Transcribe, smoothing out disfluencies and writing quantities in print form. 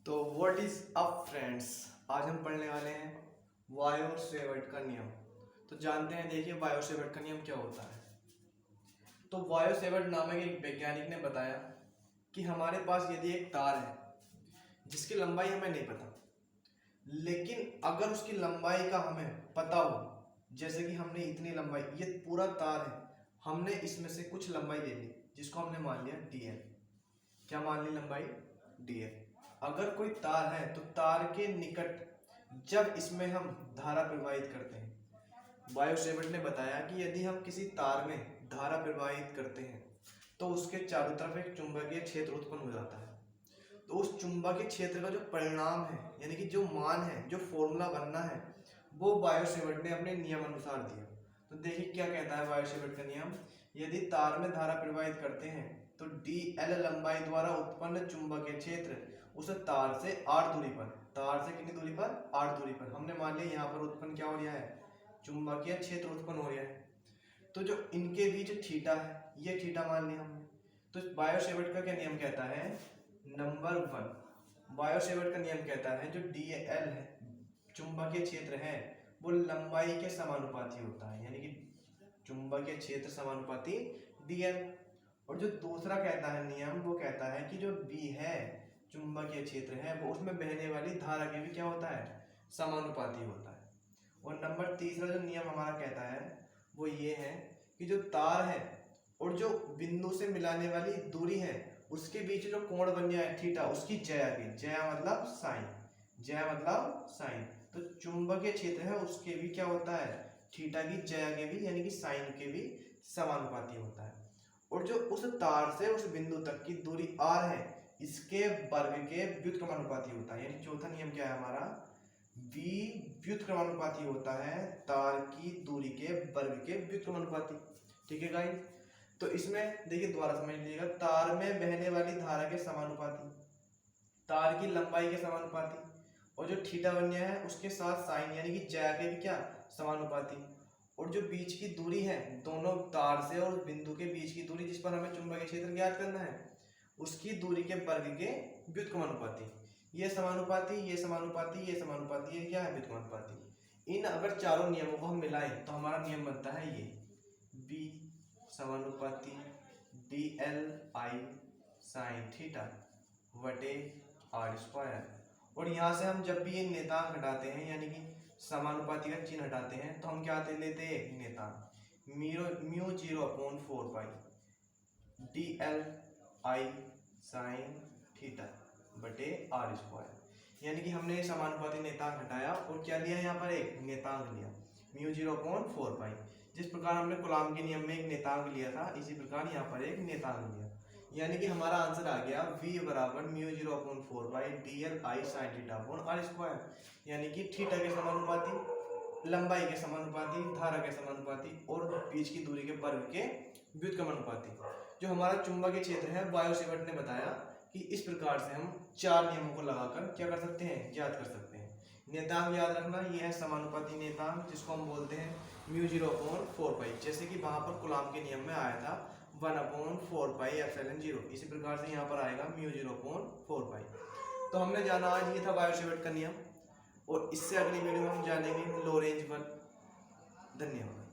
तो what is up friends, आज हम पढ़ने वाले हैं वायो-सेवर्ट का नियम। तो जानते हैं, देखिए वायो-सेवर्ट का नियम क्या होता है। तो वायो-सेवर्ट नामक एक वैज्ञानिक ने बताया कि हमारे पास यदि एक तार है जिसकी लंबाई हमें नहीं पता, लेकिन अगर उसकी लंबाई का हमें पता हो, जैसे कि हमने इतनी लंबाई, ये पूरा तार है, हमने इसमें से कुछ लंबाई ले ली जिसको हमने मान लिया dl। क्या मान ली लंबाई? dl। अगर कोई तार है तो तार के निकट जब इसमें हम धारा प्रवाहित करते हैं, वायो-सेवर्ट ने बताया कि यदि हम किसी तार में धारा प्रवाहित करते हैं तो उसके चारों तरफ एक चुंबकीय क्षेत्र उत्पन्न हो जाता है। तो उस चुंबकीय क्षेत्र का जो परिणाम है, यानी कि जो मान है, जो फॉर्मूला बनना है, वो वायो-सेवर्ट ने अपने नियम अनुसार दिया। तो देखिए क्या कहता है वायो-सेवर्ट का नियम। यदि तार में धारा प्रवाहित करते हैं तो dl लंबाई द्वारा उत्पन्न चुंबकीय क्षेत्र उस तार से r दूरी पर, तार से कितनी दूरी पर? r दूरी पर, हमने मान लिया यहाँ पर उत्पन्न क्या हो रहा है? चुंबकीय क्षेत्र उत्पन्न हो रहा है। तो जो इनके बीच थीटा है, ये थीटा मान लिया हमने। तो वायो-सेवर्ट का क्या नियम कहता है? नंबर 1, वायो-सेवर्ट का नियम कहता है जो dl है, चुंबकीय क्षेत्र है, वो लंबाई के समानुपाती होता है, यानी कि चुंबकीय क्षेत्र समानुपाती dl। और जो दूसरा कहता है नियम, वो कहता है कि जो b है, चुंबकीय क्षेत्र है, वो उसमें बहने वाली धारा के भी क्या होता है? समानुपाती होता है। और नंबर तीसरा जो नियम हमारा कहता है वो ये है कि जो तार है और जो बिंदु से मिलाने वाली दूरी है, उसके बीच जो कोण बन जाए थीटा, उसकी ज्या की, ज्या मतलब साइन, ज्या मतलब साइन। तो चुंबकीय क्षेत्र है उसके भी क्या होता है? थीटा की ज्या के भी, यानी कि साइन के भी समानुपाती होता है। और जो उस तार से उस बिंदु तक की दूरी r है, इसके वर्ग के व्युत्क्रमानुपाती होता है। यानी चौथा नियम क्या है हमारा? v व्युत्क्रमानुपाती होता है तार की दूरी के वर्ग के व्युत्क्रमानुपाती। ठीक है गाइस, तो इसमें देखिए दोबारा समझ लीजिएगा, तार में बहने वाली धारा के समानुपाती, तार की लंबाई के समानुपाती, और जो थीटा बन गया है उसके साथ साइन, यानी कि ज्या के भी क्या? समानुपाती। और जो बीच की दूरी है, दोनों तार से और बिंदु के बीच की दूरी, जिस पर हमें चुंबकीय क्षेत्र ज्ञात करना है, उसकी दूरी के वर्ग के व्युत्क्रमानुपाती। ये समानुपाती, ये समानुपाती, ये समानुपाती, ये क्या है? व्युत्क्रमानुपाती। इन अगर चारों नियमों को हम मिलाएं तो हमारा नियम बनता है ये b समानुपाती dl i sin थीटा बटे r स्क्वायर। और यहाँ से हम जब भी ये नेतांक हटाते हैं, यानी कि समानुपाती का चिन्ह हटाते हैं, तो हम क्या लेते हैं? नेतांक। Mu 0/4 pi dl i sin theta बटे r स्क्वायर। यानी कि हमने समानुपाती नेतांक हटाया और क्या लिया? यहाँ पर एक नेतांक लिया, म्यू 0/4 पाई। जिस प्रकार हमने कूलॉम के नियम में एक नेतांक लिया था, इसी प्रकार यहाँ पर एक नेतांक लिया। यानी कि हमारा आंसर आ गया v बराबर mu 0/4 pi dl i sin theta upon r square. यानी कि थीटा के समानुपाती, लंबाई के समानुपाती, धारा के समानुपाती और बीच की दूरी के वर्ग के व्युत्क्रमानुपाती। जो हमारा चुंबकीय क्षेत्र है, वायो-सेवर्ट ने बताया कि इस प्रकार से हम चार नियमों को लगाकर क्या कर सकते हैं? ज्ञात कर सकते हैं। नेतांक याद रखना, ये है समानुपाती नेतांक, जिसको हम बोलते हैं म्यू 0/4 पाई, जैसे कि वहां पर कूलॉम के नियम में आया था 1/4 पाई एप्सिलॉन 0। इसी प्रकार से यहाँ पर आएगा म्यू 0/4 पाई। तो हमने जाना आज ये था वायो-सेवर्ट का नियम, और इससे अगली वीडियो में हम जानेंगे लोरेंज बल। धन्यवाद।